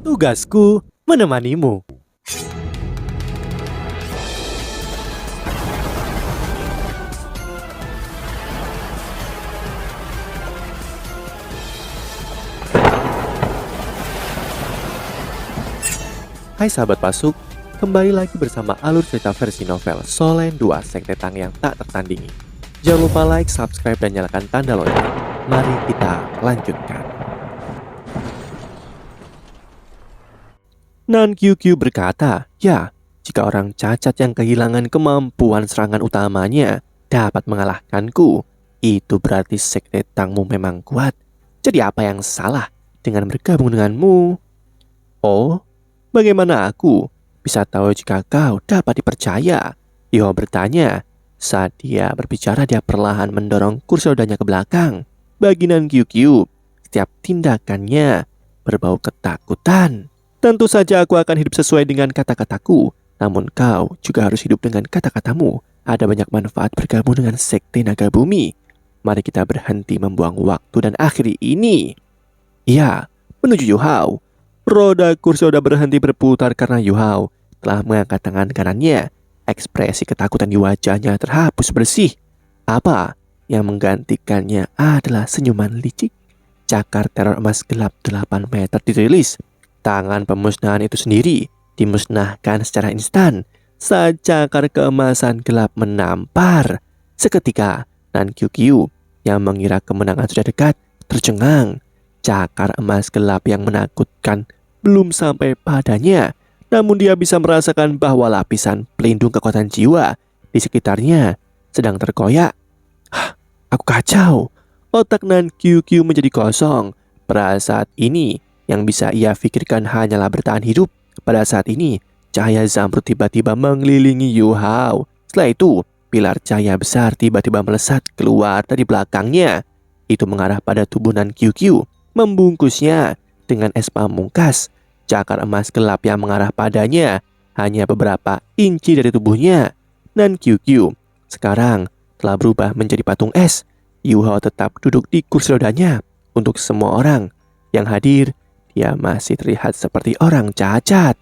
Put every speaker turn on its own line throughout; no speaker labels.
Tugasku menemanimu. Hai sahabat Pasuk, kembali lagi bersama alur cerita versi novel Solen 2 Sekte Tang yang tak tertandingi. Jangan lupa like, subscribe, dan nyalakan tanda lonceng. Mari kita lanjutkan. Nan QQ berkata, ya, jika orang cacat yang kehilangan kemampuan serangan utamanya dapat mengalahkanku, itu berarti Sekte Tangmu memang kuat. Jadi apa yang salah dengan bergabung denganmu? Oh, bagaimana aku bisa tahu jika kau dapat dipercaya? Yo bertanya. Saat dia berbicara, dia perlahan mendorong kursi rodanya ke belakang. Bagi Nan QQ, setiap tindakannya berbau ketakutan. Tentu saja aku akan hidup sesuai dengan kata-kataku. Namun kau juga harus hidup dengan kata-katamu. Ada banyak manfaat bergabung dengan Sekte Naga Bumi. Mari kita berhenti membuang waktu dan akhiri ini. Ya, menuju Yuhao. Roda kursi roda berhenti berputar karena Yuhao telah mengangkat tangan kanannya. Ekspresi ketakutan di wajahnya terhapus bersih. Apa yang menggantikannya adalah senyuman licik. Cakar teror emas gelap 8 meter dirilis. Tangan pemusnahan itu sendiri dimusnahkan secara instan saat cakar keemasan gelap menampar. Seketika, Nan QQ yang mengira kemenangan sudah dekat tercengang. Cakar emas gelap yang menakutkan belum sampai padanya, namun dia bisa merasakan bahwa lapisan pelindung kekuatan jiwa di sekitarnya sedang terkoyak. Aku kacau. Otak Nan QQ menjadi kosong. Pada saat ini, yang bisa ia pikirkan hanyalah bertahan hidup. Pada saat ini, cahaya zamrud tiba-tiba mengelilingi Yuhao. Setelah itu, pilar cahaya besar tiba-tiba melesat keluar dari belakangnya. Itu mengarah pada tubuh Nan QQ, membungkusnya dengan es pamungkas. Cakar emas gelap yang mengarah padanya hanya beberapa inci dari tubuhnya. Nan QQ sekarang telah berubah menjadi patung es. Yuhao tetap duduk di kursi rodanya. Untuk semua orang yang hadir, dia masih terlihat seperti orang cacat.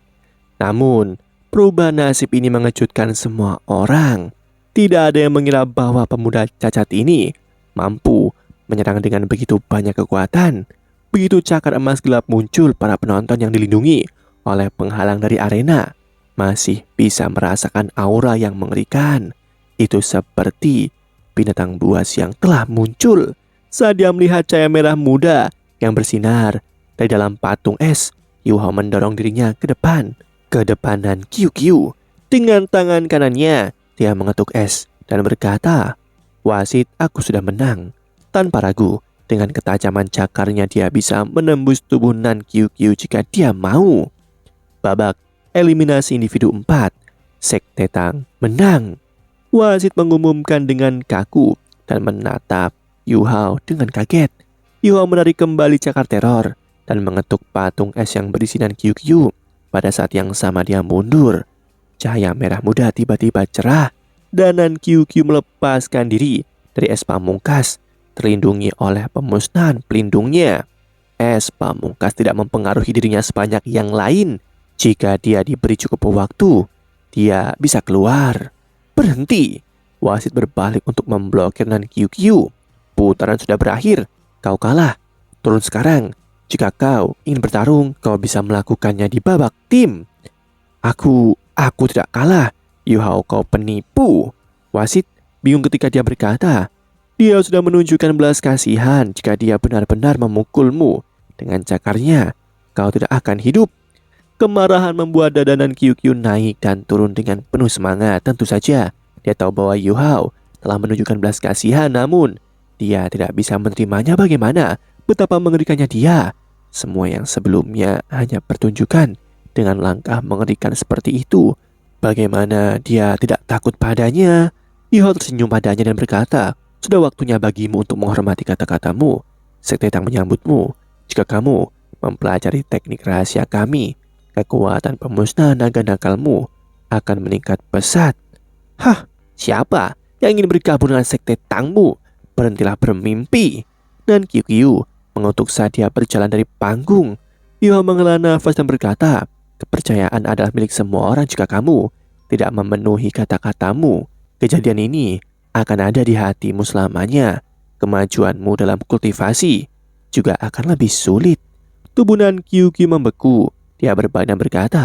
Namun, perubahan nasib ini mengejutkan semua orang. Tidak ada yang mengira bahwa pemuda cacat ini mampu menyerang dengan begitu banyak kekuatan. Begitu cakar emas gelap muncul, para penonton yang dilindungi oleh penghalang dari arena masih bisa merasakan aura yang mengerikan. Itu seperti binatang buas yang telah muncul saat dia melihat cahaya merah muda yang bersinar dari dalam patung es. Yuhao mendorong dirinya ke depan. Kedepanan QQ. Dengan tangan kanannya, dia mengetuk es dan berkata, wasit, aku sudah menang. Tanpa ragu, dengan ketajaman cakarnya dia bisa menembus tubuh Nan QQ jika dia mau. Babak eliminasi individu 4. Sekte Tang menang. Wasit mengumumkan dengan kaku dan menatap Yuhao dengan kaget. Yuhao menarik kembali cakar teror dan mengetuk patung es yang berisi Nan QQ. Pada saat yang sama dia mundur. Cahaya merah muda tiba-tiba cerah dan Nan QQ melepaskan diri dari es pamungkas, terlindungi oleh pemusnahan pelindungnya. Es pamungkas tidak mempengaruhi dirinya sebanyak yang lain. Jika dia diberi cukup waktu, dia bisa keluar. Berhenti. Wasit berbalik untuk memblokir Nan QQ. Putaran sudah berakhir. Kau kalah. Turun sekarang. Jika kau ingin bertarung, kau bisa melakukannya di babak tim. Aku tidak kalah. Yuhao, kau penipu. Wasit bingung ketika dia berkata, dia sudah menunjukkan belas kasihan. Jika dia benar-benar memukulmu dengan cakarnya, kau tidak akan hidup. Kemarahan membuat dada Nan QQ naik dan turun dengan penuh semangat. Tentu saja, dia tahu bahwa Yuhao telah menunjukkan belas kasihan, namun dia tidak bisa menerimanya. Bagaimana? Betapa mengerikannya dia. Semua yang sebelumnya hanya pertunjukan. Dengan langkah mengerikan seperti itu, bagaimana dia tidak takut padanya? Yuhao tersenyum padanya dan berkata, sudah waktunya bagimu untuk menghormati kata-katamu. Sekte Tang menyambutmu. Jika kamu mempelajari teknik rahasia kami, kekuatan pemusnahan naga nakalmu akan meningkat pesat. Siapa yang ingin bergabung dengan Sekte Tangmu? Berhentilah bermimpi. Dan QQ mengutuk saat dia berjalan dari panggung. Yuhao menghela nafas dan berkata, kepercayaan adalah milik semua orang jika kamu tidak memenuhi kata-katamu. Kejadian ini akan ada di hatimu selamanya. Kemajuanmu dalam kultivasi juga akan lebih sulit. Tubuh Nan Kyukyu membeku. Dia berbalik dan berkata,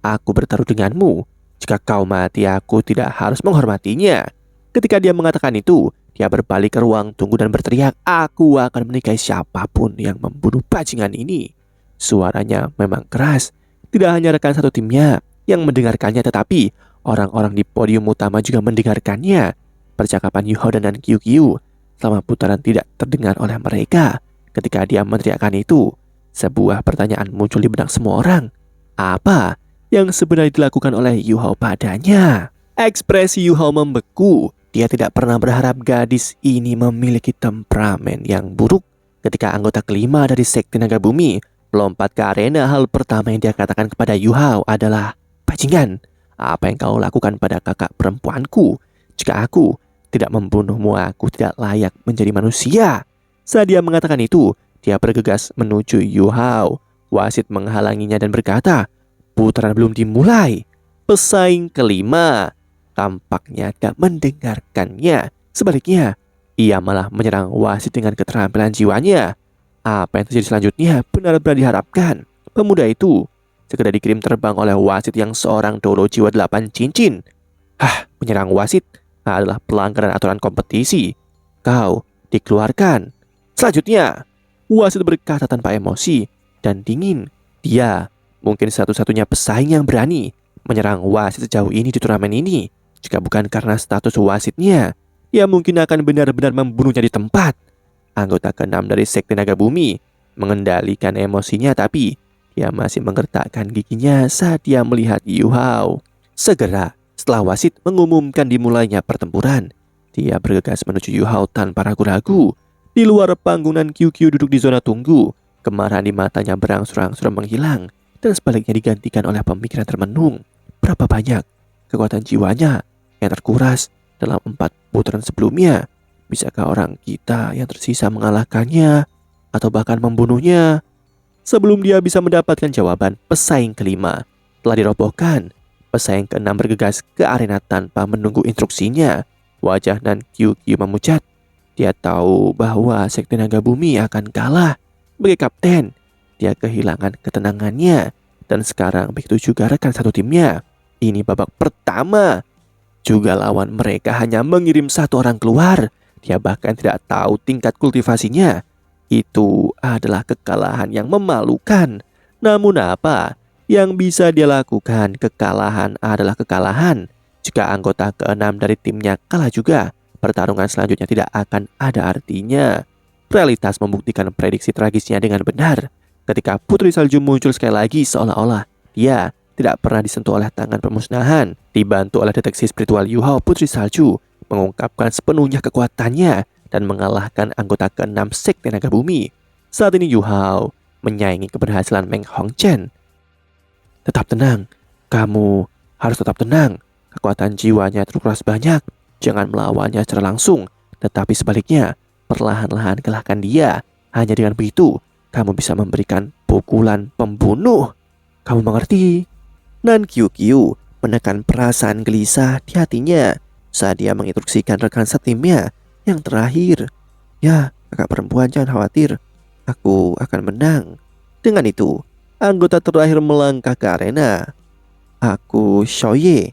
aku bertaruh denganmu. Jika kau mati, aku tidak harus menghormatinya. Ketika dia mengatakan itu, dia berbalik ke ruang tunggu dan berteriak, aku akan menikahi siapapun yang membunuh bajingan ini. Suaranya memang keras. Tidak hanya rekan satu timnya yang mendengarkannya, tetapi orang-orang di podium utama juga mendengarkannya. Percakapan Yuhao dan Nan Kyukyu selama putaran tidak terdengar oleh mereka. Ketika dia meneriakkan itu, sebuah pertanyaan muncul di benak semua orang. Apa yang sebenarnya dilakukan oleh Yuhao padanya? Ekspresi Yuhao membeku. Dia tidak pernah berharap gadis ini memiliki temperamen yang buruk. Ketika anggota kelima dari sekte naga bumi melompat ke arena, hal pertama yang dia katakan kepada Yuhao adalah, bajingan, apa yang kau lakukan pada kakak perempuanku? Jika aku tidak membunuhmu, aku tidak layak menjadi manusia. Saat dia mengatakan itu, dia bergegas menuju Yuhao. Wasit menghalanginya dan berkata, putaran belum dimulai. Pesaing kelima tampaknya tidak mendengarkannya. Sebaliknya, ia malah menyerang wasit dengan keterampilan jiwanya. Apa yang terjadi selanjutnya benar-benar diharapkan. Pemuda itu segera dikirim terbang oleh wasit yang seorang dolo jiwa 8 cincin. Menyerang wasit adalah pelanggaran aturan kompetisi. Kau dikeluarkan. Selanjutnya, wasit berkata tanpa emosi dan dingin. Dia mungkin satu-satunya pesaing yang berani menyerang wasit sejauh ini di turnamen ini. Jika bukan karena status wasitnya, ia mungkin akan benar-benar membunuhnya di tempat. Anggota ke-6 dari sekte naga bumi mengendalikan emosinya, tapi dia masih menggertakkan giginya saat dia melihat Yuhao. Segera setelah wasit mengumumkan dimulainya pertempuran, dia bergegas menuju Yuhao tanpa ragu-ragu. Di luar panggung, Nan Kyukyu duduk di zona tunggu. Kemarahan di matanya berangsur-angsur menghilang dan sebaliknya digantikan oleh pemikiran termenung. Berapa banyak kekuatan jiwanya yang terkuras dalam 4 putaran sebelumnya? Bisakah orang kita yang tersisa mengalahkannya atau bahkan membunuhnya? Sebelum dia bisa mendapatkan jawaban, pesaing kelima telah dirobohkan. Pesaing keenam bergegas ke arena tanpa menunggu instruksinya. Wajah Nan Kyukyu memucat. Dia tahu bahwa sekte naga bumi akan kalah. Sebagai kapten, dia kehilangan ketenangannya. Dan sekarang begitu juga rekan satu timnya. Ini babak pertama. Juga lawan mereka hanya mengirim 1 orang keluar. Dia bahkan tidak tahu tingkat kultivasinya. Itu adalah kekalahan yang memalukan. Namun apa yang bisa dia lakukan? Kekalahan adalah kekalahan. Jika anggota ke-6 dari timnya kalah juga, pertarungan selanjutnya tidak akan ada artinya. Realitas membuktikan prediksi tragisnya dengan benar. Ketika Putri Salju muncul sekali lagi, seolah-olah dia tidak pernah disentuh oleh tangan pemusnahan. Dibantu oleh deteksi spiritual Yuhao, Putri Salju mengungkapkan sepenuhnya kekuatannya dan mengalahkan anggota ke-6 sekte naga bumi. Saat ini Yuhao menyaingi keberhasilan Meng Hongchen. Tetap tenang, kamu harus tetap tenang. Kekuatan jiwanya terkuras banyak. Jangan melawannya secara langsung, tetapi sebaliknya, perlahan-lahan kalahkan dia. Hanya dengan begitu, kamu bisa memberikan pukulan pembunuh. Kamu mengerti? Nan Kyukyu menekan perasaan gelisah di hatinya saat dia menginstruksikan rekan setimnya yang terakhir. Ya, kakak perempuan, jangan khawatir. Aku akan menang. Dengan itu, anggota terakhir melangkah ke arena. Aku Shoye.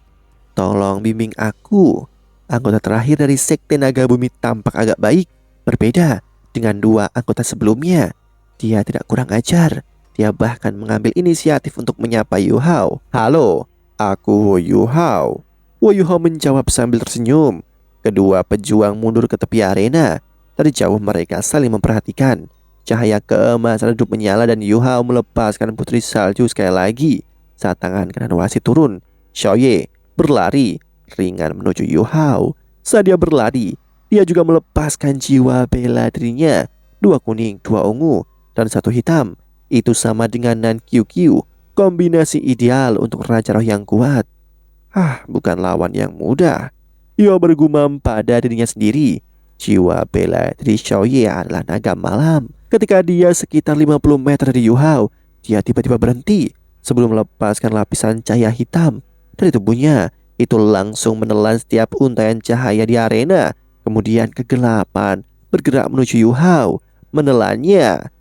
Tolong bimbing aku. Anggota terakhir dari sekte naga bumi tampak agak baik. Berbeda dengan 2 anggota sebelumnya. Dia tidak kurang ajar. Dia bahkan mengambil inisiatif untuk menyapa Yuhao. Halo, aku Wo Yuhao. Wo Yuhao menjawab sambil tersenyum. Kedua pejuang mundur ke tepi arena. Dari jauh mereka saling memperhatikan. Cahaya keemasan redup menyala dan Yuhao melepaskan Putri Salju sekali lagi. Saat tangan kanan wasit turun, Shoye berlari ringan menuju Yuhao. Saat dia berlari, dia juga melepaskan jiwa bela dirinya. 2 kuning, 2 ungu, dan 1 hitam. Itu sama dengan Nan Kyukyu. Kombinasi ideal untuk raja roh yang kuat. Bukan lawan yang mudah. Yuhao bergumam pada dirinya sendiri. Jiwa bela diri Shoye adalah naga malam. Ketika dia sekitar 50 meter dari Yuhao, dia tiba-tiba berhenti sebelum melepaskan lapisan cahaya hitam dari tubuhnya. Itu langsung menelan setiap untaian cahaya di arena. Kemudian kegelapan bergerak menuju Yu Hao, menelannya.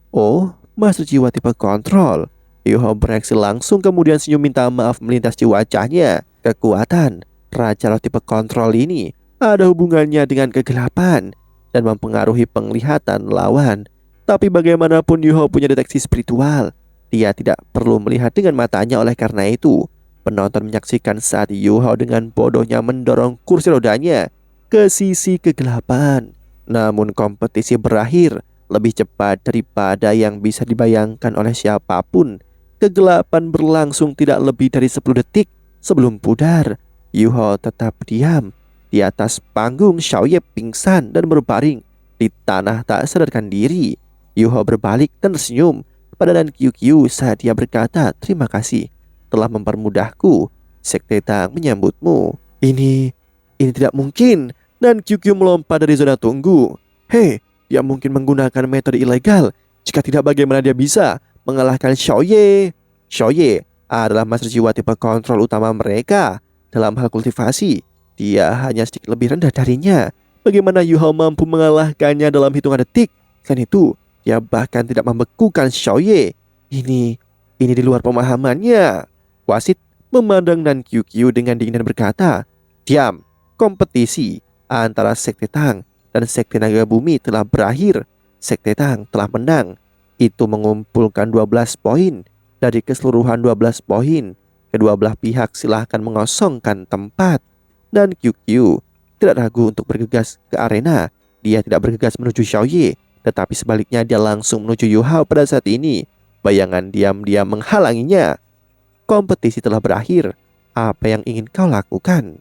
Oh, Master Jiwa tipe kontrol. Yu Hao bereaksi langsung, kemudian senyum minta maaf melintas di wajahnya. Kekuatan Raja Roh tipe kontrol ini ada hubungannya dengan kegelapan dan mempengaruhi penglihatan lawan. Tapi bagaimanapun Yu Hao punya deteksi spiritual. Dia tidak perlu melihat dengan matanya, oleh karena itu penonton menyaksikan saat Yu Hao dengan bodohnya mendorong kursi rodanya ke sisi kegelapan. Namun kompetisi berakhir lebih cepat daripada yang bisa dibayangkan oleh siapapun. Kegelapan berlangsung tidak lebih dari 10 detik sebelum pudar. Yu Hao tetap diam di atas panggung. Xiaoye pingsan dan berbaring di tanah tak sadarkan diri. Yu Hao berbalik dan tersenyum pada Nan Qiuqiu saat dia berkata, "Terima kasih telah mempermudahku. Sekte Tang menyambutmu." Ini tidak mungkin. Nan Qiuqiu melompat dari zona tunggu. Hei, dia mungkin menggunakan metode ilegal. Jika tidak, bagaimana dia bisa mengalahkan Xiaoye? Xiaoye adalah Master Jiwa tipe kontrol utama mereka. Dalam hal kultivasi, dia hanya sedikit lebih rendah darinya. Bagaimana Yu Hao mampu mengalahkannya dalam hitungan detik? Selain itu, dia bahkan tidak membekukan Xiaoye. Ini di luar pemahamannya. Wasit memandang Nan Qiuqiu dengan dingin dan berkata, "Diam, kompetisi antara Sekte Tang dan Sekte Naga Bumi telah berakhir. Sekte Tang telah menang. Itu mengumpulkan 12 poin dari keseluruhan 12 poin. Kedua belah pihak silahkan mengosongkan tempat." Dan Qiuqiu tidak ragu untuk bergegas ke arena. Dia tidak bergegas menuju Xiaoye, tetapi sebaliknya dia langsung menuju Yu Hao pada saat ini. Bayangan diam-diam menghalanginya. Kompetisi telah berakhir. Apa yang ingin kau lakukan?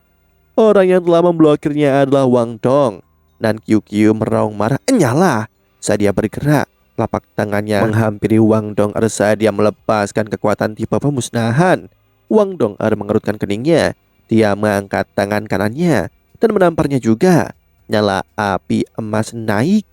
Orang yang telah memblokirnya adalah Wang Dong. Nan Qiuqiu meraung marah. "Enyalah!" Saat dia bergerak, telapak tangannya menghampiri Wang Dong saat dia melepaskan kekuatan tipe pemusnahan. Wang Dong mengerutkan keningnya. Dia mengangkat tangan kanannya dan menamparnya juga. Nyala api emas naik.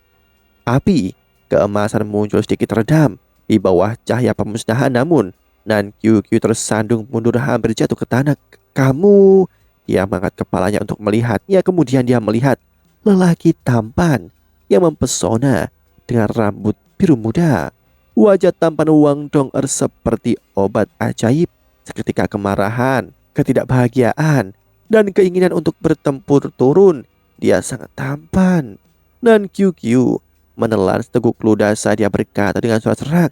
Api keemasan muncul sedikit redam di bawah cahaya pemusnahan. Namun Nan Qiuqiu tersandung mundur, hampir jatuh ke tanah. "Kamu..." Dia mengangkat kepalanya untuk melihatnya. Kemudian dia melihat lelaki tampan yang mempesona dengan rambut biru muda. Wajah tampan Wang Dong seperti obat ajaib. Seketika kemarahan, ketidakbahagiaan, dan keinginan untuk bertempur turun. Dia sangat tampan. Nan Qiuqiu menelan seteguk ludah saat dia berkata dengan suara serak,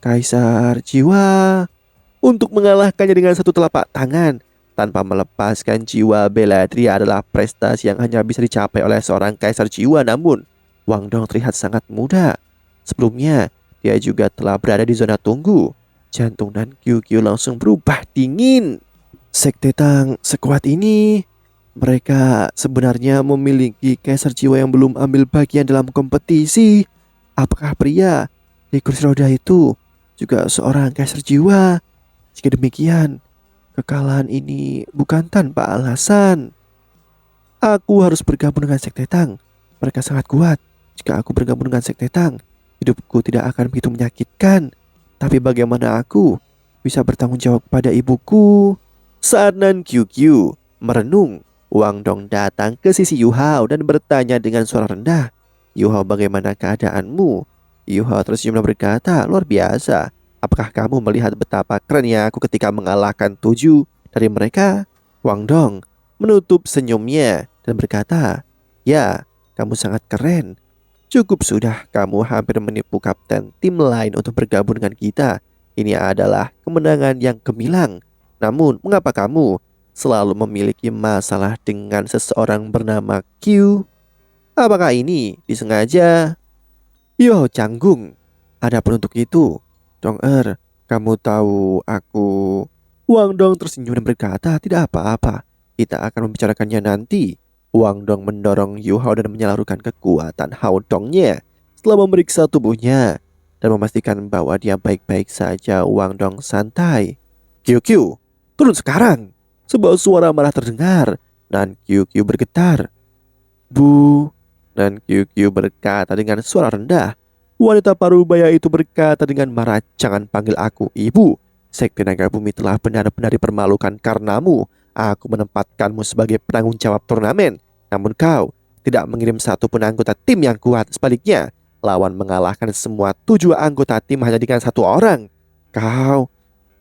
"Kaisar Jiwa." Untuk mengalahkannya dengan satu telapak tangan tanpa melepaskan jiwa Bellatrix adalah prestasi yang hanya bisa dicapai oleh seorang Kaisar Jiwa. Namun Wang Dong terlihat sangat muda. Sebelumnya dia juga telah berada di zona tunggu. Jantung Nan Qiuqiu langsung berubah dingin. Sekte Tang sekuat ini. Mereka sebenarnya memiliki Kaisar Jiwa yang belum ambil bagian dalam kompetisi. Apakah pria di kursi roda itu juga seorang Kaisar Jiwa? Jika demikian, kekalahan ini bukan tanpa alasan. Aku harus bergabung dengan Sekte Tang. Mereka sangat kuat. Jika aku bergabung dengan Sekte Tang, hidupku tidak akan begitu menyakitkan. Tapi bagaimana aku bisa bertanggung jawab pada ibuku? Saat Nan Qiuqiu merenung, Wang Dong datang ke sisi Yu Hao dan bertanya dengan suara rendah, "Yu Hao, bagaimana keadaanmu?" Yu Hao tersenyum dan berkata, "Luar biasa. Apakah kamu melihat betapa kerennya aku ketika mengalahkan 7 dari mereka?" Wang Dong menutup senyumnya dan berkata, "Ya, kamu sangat keren. Cukup sudah, kamu hampir menipu kapten tim lain untuk bergabung dengan kita. Ini adalah kemenangan yang gemilang. Namun, mengapa kamu selalu memiliki masalah dengan seseorang bernama Q? Apakah ini disengaja?" Yo canggung. Adapun untuk itu, Dong kamu tahu aku... Wang Dong tersenyum dan berkata, "Tidak apa-apa. Kita akan membicarakannya nanti." Wang Dong mendorong Yu Hao dan menyalurkan kekuatan Hao Dongnya. Setelah memeriksa tubuhnya dan memastikan bahwa dia baik-baik saja, Wang Dong santai. "Qiuqiu, turun sekarang!" Sebuah suara marah terdengar dan Qiuqiu bergetar. "Bu!" Dan Qiuqiu berkata dengan suara rendah, Wanita parubaya itu berkata dengan marah, "Jangan panggil aku ibu. Sekte Naga Bumi telah benar-benar dipermalukan karenamu. Aku menempatkanmu sebagai penanggung jawab turnamen. Namun kau tidak mengirim satu pun anggota tim yang kuat. Sebaliknya, lawan mengalahkan semua 7 anggota tim hanya dengan 1 orang. Kau,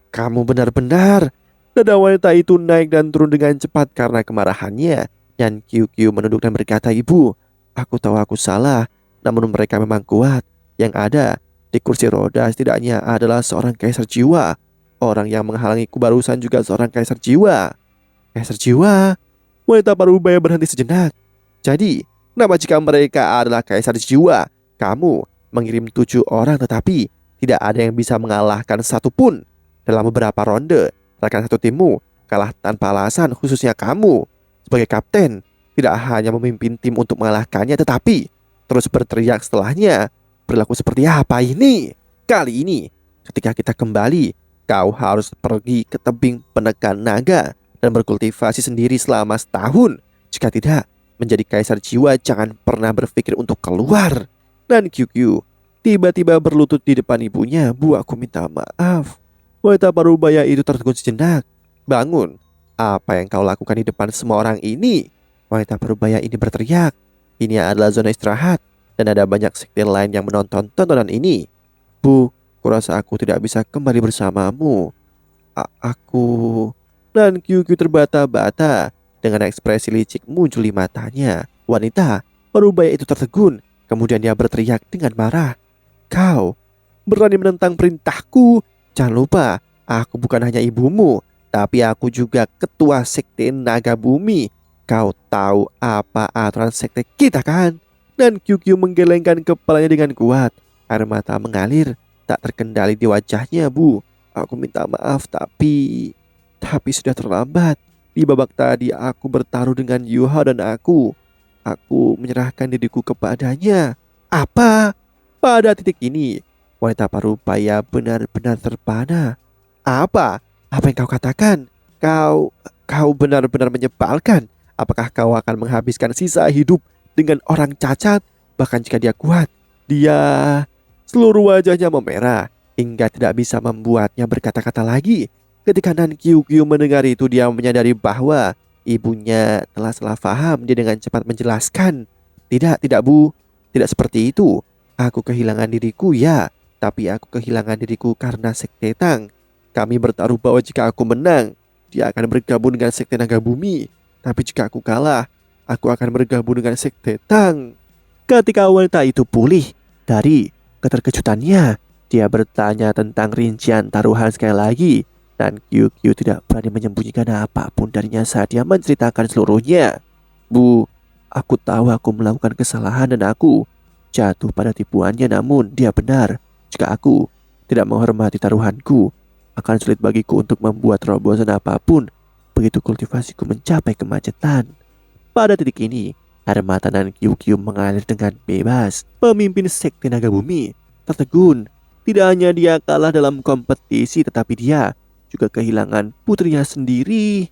kamu benar-benar." Dada wanita itu naik dan turun dengan cepat karena kemarahannya. Dan QQ menunduk dan berkata, "Ibu, aku tahu aku salah. Namun mereka memang kuat. Yang ada di kursi roda setidaknya adalah seorang kaisar jiwa. Orang yang menghalangiku barusan juga seorang kaisar jiwa." Kaisar jiwa? Wanita parubaya berhenti sejenak. "Jadi, kenapa jika mereka adalah kaisar jiwa, kamu mengirim 7 orang tetapi tidak ada yang bisa mengalahkan satu pun? Dalam beberapa ronde, rekan satu timmu kalah tanpa alasan, khususnya kamu. Sebagai kapten, tidak hanya memimpin tim untuk mengalahkannya tetapi terus berteriak setelahnya. Berlaku seperti apa ini? Kali ini, ketika kita kembali, kau harus pergi ke tebing penekan naga dan berkultivasi sendiri selama setahun. Jika tidak, menjadi kaisar jiwa jangan pernah berpikir untuk keluar." Dan QQ tiba-tiba berlutut di depan ibunya. "Bu, aku minta maaf." Wanita parubaya itu tertegun sejenak. "Bangun, apa yang kau lakukan di depan semua orang ini?" Wanita parubaya ini berteriak. "Ini adalah zona istirahat dan ada banyak sekte lain yang menonton tontonan ini. Bu, kurasa aku tidak bisa kembali bersamamu. Aku..." Dan QQ terbata-bata dengan ekspresi licik muncul di matanya. Wanita parubaya itu tertegun. Kemudian dia berteriak dengan marah, "Kau berani menentang perintahku? Jangan lupa, aku bukan hanya ibumu, tapi aku juga ketua sekte Naga Bumi. Kau tahu apa aturan sekte kita kan?" Dan QQ menggelengkan kepalanya dengan kuat. Air mata mengalir tak terkendali di wajahnya. "Bu, aku minta maaf tapi sudah terlambat. Di babak tadi aku bertaruh dengan Yuha dan aku menyerahkan diriku kepadanya." "Apa?" Pada titik ini, wanita parubaya benar-benar terpana. "Apa? Apa yang kau katakan? Kau benar-benar menyebalkan. Apakah kau akan menghabiskan sisa hidup dengan orang cacat? Bahkan jika dia kuat, dia..." Seluruh wajahnya memerah hingga tidak bisa membuatnya berkata-kata lagi. Ketika Nan Kyukyu mendengar itu, dia menyadari bahwa ibunya telah salah paham. Dia dengan cepat menjelaskan, Tidak Bu, tidak seperti itu. Aku kehilangan diriku ya, tapi aku kehilangan diriku karena Sekte Tang. Kami bertaruh bahwa jika aku menang, dia akan bergabung dengan Sekte Naga Bumi. Tapi jika aku kalah, aku akan bergabung dengan Sekte Tang." Ketika wanita itu pulih dari keterkejutannya, dia bertanya tentang rincian taruhan sekali lagi. Dan QQ tidak berani menyembunyikan apapun darinya saat dia menceritakan seluruhnya. "Bu, aku tahu aku melakukan kesalahan dan aku jatuh pada tipuannya, namun dia benar. Jika aku tidak menghormati taruhanku, akan sulit bagiku untuk membuat terobosan apapun begitu kultivasiku mencapai kemacetan." Pada titik ini, air mata Nan QQ mengalir dengan bebas. Pemimpin Sekte Naga Bumi tertegun. Tidak hanya dia kalah dalam kompetisi, tetapi dia juga kehilangan putrinya sendiri.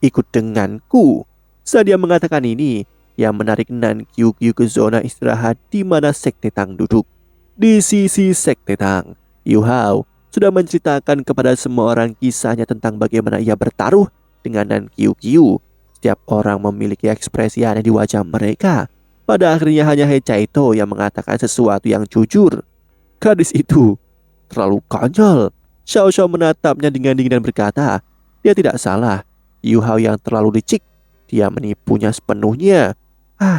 "Ikut denganku." Saat dia mengatakan ini, ia menarik Nan QQ ke zona istirahat di mana Sekte Tang duduk. Di sisi Sekte Tang, Yu Hao sudah menceritakan kepada semua orang kisahnya tentang bagaimana ia bertaruh dengan Nan QQ. Setiap orang memiliki ekspresi aneh di wajah mereka. Pada akhirnya hanya He Chaito yang mengatakan sesuatu yang jujur. "Gadis itu terlalu konyol." Xiao Xiao menatapnya dengan dingin dan berkata, "Dia tidak salah. Yu Hao yang terlalu licik. Dia menipunya sepenuhnya."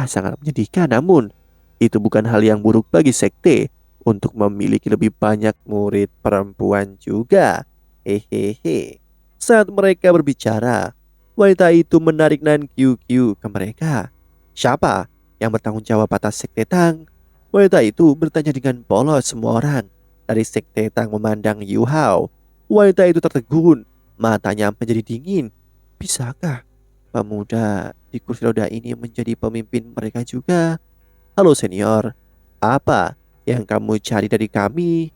Sangat menyedihkan, namun itu bukan hal yang buruk bagi sekte untuk memiliki lebih banyak murid perempuan juga. Hehehe. Saat mereka berbicara, wanita itu menarik Nan QQ ke mereka. "Siapa yang bertanggung jawab atas Sekte Tang?" Wanita itu bertanya dengan polos. Semua orang dari Sekte Tang memandang Yu Hao. Wanita itu tertegun, matanya menjadi dingin. Bisakah pemuda di kursi roda ini menjadi pemimpin mereka juga? "Halo senior, apa yang kamu cari dari kami?"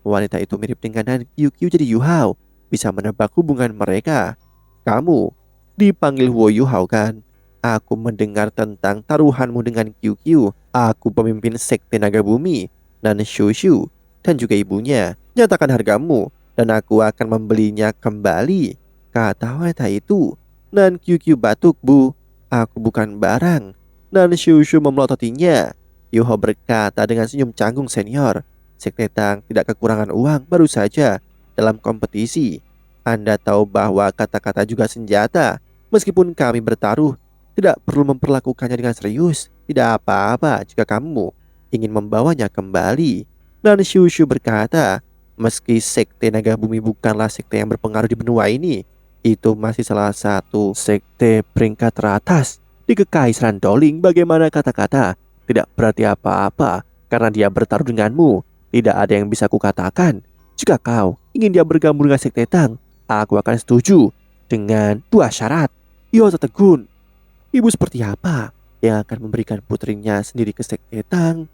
Wanita itu mirip dengan Nan QQ, jadi Yu Hao bisa menebak hubungan mereka. "Kamu dipanggil Wo Yu Hao kan? Aku mendengar tentang taruhanmu dengan QQ. Aku pemimpin Sekte Naga Bumi. Nan Shushu dan juga ibunya, nyatakan hargamu dan aku akan membelinya kembali, kata wanita itu. Nan QQ batuk, bu, aku bukan barang. Nan Shushu memelototinya. Yuho berkata dengan senyum canggung senior, Sekte Tang tidak kekurangan uang, baru saja dalam kompetisi. Anda tahu bahwa kata-kata juga senjata. Meskipun kami bertaruh, tidak perlu memperlakukannya dengan serius. Tidak apa-apa jika kamu ingin membawanya kembali. Dan Shushu berkata, meski Sekte Naga Bumi bukanlah sekte yang berpengaruh di benua ini, itu masih salah satu sekte peringkat teratas di Kekaisaran Doling. Bagaimana kata-kata tidak berarti apa-apa karena dia bertaruh denganmu. Tidak ada yang bisa kukatakan. Jika kau ingin dia bergabung dengan Sekte Tang, aku akan setuju dengan dua syarat. Yo Tegun, ibu seperti apa yang akan memberikan putrinya sendiri ke Sekte Tang?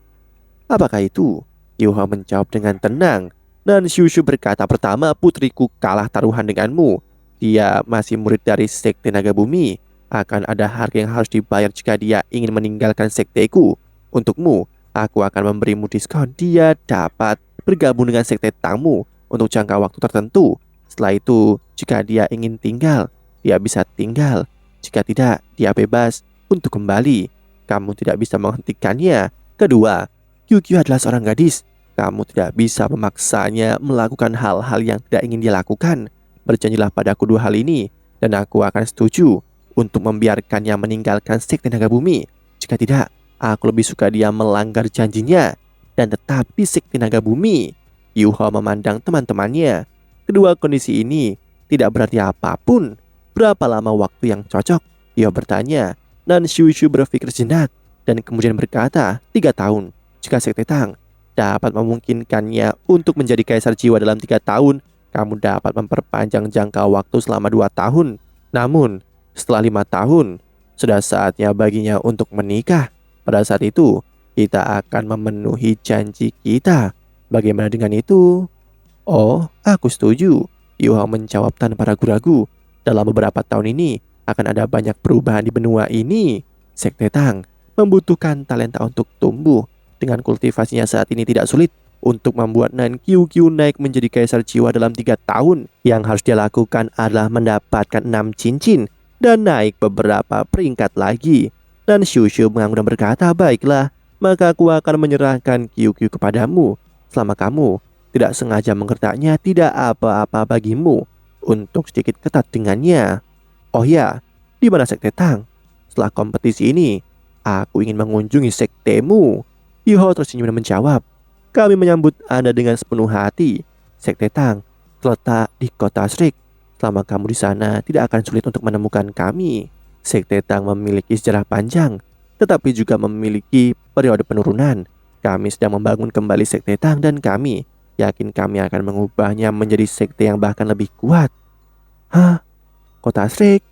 Apakah itu? Yoha menjawab dengan tenang. Dan Shushu berkata, pertama, putriku kalah taruhan denganmu. Dia masih murid dari Sekte Naga Bumi. Akan ada harga yang harus dibayar jika dia ingin meninggalkan sekteku. Untukmu, aku akan memberimu diskon. Dia dapat bergabung dengan Sekte Tangmu untuk jangka waktu tertentu. Setelah itu, jika dia ingin tinggal, dia bisa tinggal. Jika tidak, dia bebas untuk kembali. Kamu tidak bisa menghentikannya. Kedua, QQ adalah seorang gadis. Kamu tidak bisa memaksanya melakukan hal-hal yang tidak ingin dia lakukan. Berjanjilah padaku dua hal ini, dan aku akan setuju untuk membiarkannya meninggalkan Sekte Naga Bumi. Jika tidak, aku lebih suka dia melanggar janjinya dan tetap di Sekte Naga Bumi. Yuho memandang teman-temannya. Kedua kondisi ini tidak berarti apapun. Berapa lama waktu yang cocok? Dia bertanya. Dan Shushu berpikir sejenak dan kemudian berkata, 3 tahun. Jika Sekte Tang dapat memungkinkannya untuk menjadi kaisar jiwa dalam 3 tahun, kamu dapat memperpanjang jangka waktu selama 2 tahun. Namun, setelah 5 tahun, sudah saatnya baginya untuk menikah. Pada saat itu, kita akan memenuhi janji kita. Bagaimana dengan itu? Oh, aku setuju. Yuha menjawab tanpa ragu-ragu. Dalam beberapa tahun ini, akan ada banyak perubahan di benua ini. Sekte Tang membutuhkan talenta untuk tumbuh. Dengan kultivasinya saat ini tidak sulit untuk membuat Nan QQ naik menjadi kaisar jiwa dalam 3 tahun. Yang harus dia lakukan adalah mendapatkan 6 cincin dan naik beberapa peringkat lagi. Dan Shushu mengangguk dan berkata, baiklah, maka aku akan menyerahkan QQ kepadamu. Selama kamu tidak sengaja menggertaknya, tidak apa-apa bagimu untuk sedikit ketat dengannya. Oh ya, di mana Sekte Tang? Setelah kompetisi ini, aku ingin mengunjungi sektemu. Yuho tersenyum dan menjawab, kami menyambut Anda dengan sepenuh hati. Sekte Tang terletak di kota Shrik. Selama kamu di sana, tidak akan sulit untuk menemukan kami. Sekte Tang memiliki sejarah panjang, tetapi juga memiliki periode penurunan. Kami sedang membangun kembali Sekte Tang dan kami yakin kami akan mengubahnya menjadi sekte yang bahkan lebih kuat. Hah? Kota Shrik?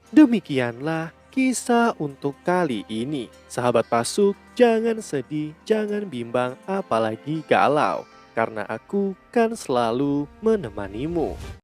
Demikianlah kisah untuk kali ini. Sahabat Pasuk, jangan sedih, jangan bimbang, apalagi galau. Karena aku kan selalu menemanimu.